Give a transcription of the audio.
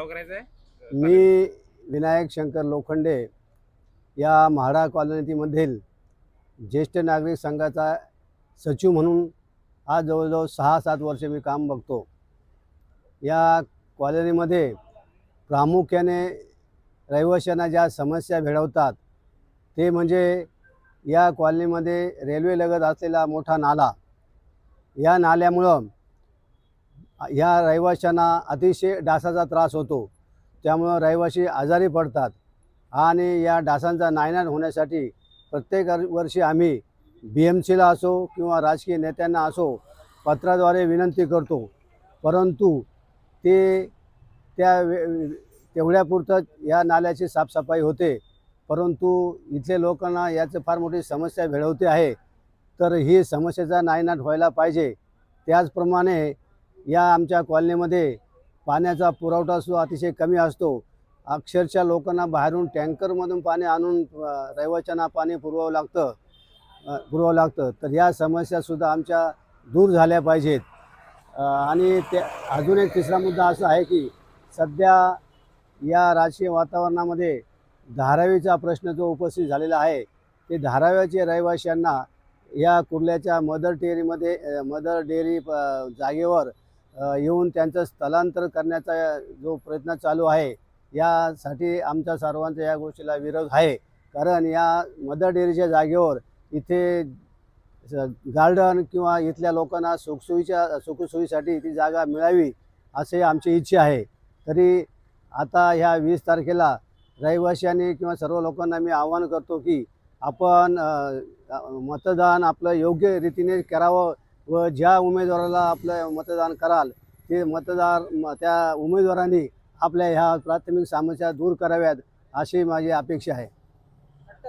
गाव करायचं आहे? मी विनायक शंकर लोखंडे या म्हाडा कॉलनीमधील ज्येष्ठ नागरिक संघाचा सचिव म्हणून आज जवळजवळ 6-7 वर्षे मी काम बघतो. या कॉलनीमध्ये प्रामुख्याने रहिवाशांना ज्या समस्या भेडवतात ते म्हणजे या कॉलनीमध्ये रेल्वेलगत असलेला मोठा नाला. या नाल्यामुळं या रहिवाशांना अतिशय डासाचा त्रास होतो. त्यामुळं रहिवासी आजारी पडतात आणि या डासांचा नायनाट होण्यासाठी प्रत्येक वर्षी आम्ही BMCला असो किंवा राजकीय नेत्यांना असो पत्राद्वारे विनंती करतो. परंतु ते तेवढ्यापुरतं या नाल्याची साफसफाई होते, परंतु इथले लोकांना याचं फार मोठी समस्या भेडवते आहे. तर ही समस्येचा नायनाट व्हायला पाहिजे. त्याचप्रमाणे या आमच्या कॉलनीमध्ये पाण्याचा पुरवठासुद्धा अतिशय कमी असतो. अक्षरशः लोकांना बाहेरून टँकरमधून पाणी आणून रहिवाशांना पाणी पुरवावं लागतं. तर या समस्यासुद्धा आमच्या दूर झाल्या पाहिजेत. आणि ते अजून एक तिसरा मुद्दा असा आहे की सध्या या राजकीय वातावरणामध्ये धारावीचा प्रश्न जो उपस्थित झालेला आहे, ते धाराव्याचे रहिवाशांना या कुर्ल्याच्या मदर डेअरी जागेवर येऊन त्यांचं स्थलांतर करण्याचा जो प्रयत्न चालू आहे, यासाठी आमच्या सर्वांचा या गोष्टीला विरोध आहे. कारण या मदर डेअरीच्या जागेवर इथे गार्डन किंवा इथल्या लोकांना सुखसोयीसाठी ती जागा मिळावी असे आमची इच्छा आहे. तरी आता ह्या 20 तारखेला रहिवाशांनी किंवा सर्व लोकांना मी आवाहन करतो की आपण मतदान आपलं योग्य रीतीने करावं व ज्या उमेदवाराला आपलं मतदान कराल ते त्या उमेदवारांनी आपल्या ह्या प्राथमिक समस्या दूर कराव्यात अशी माझी अपेक्षा आहे.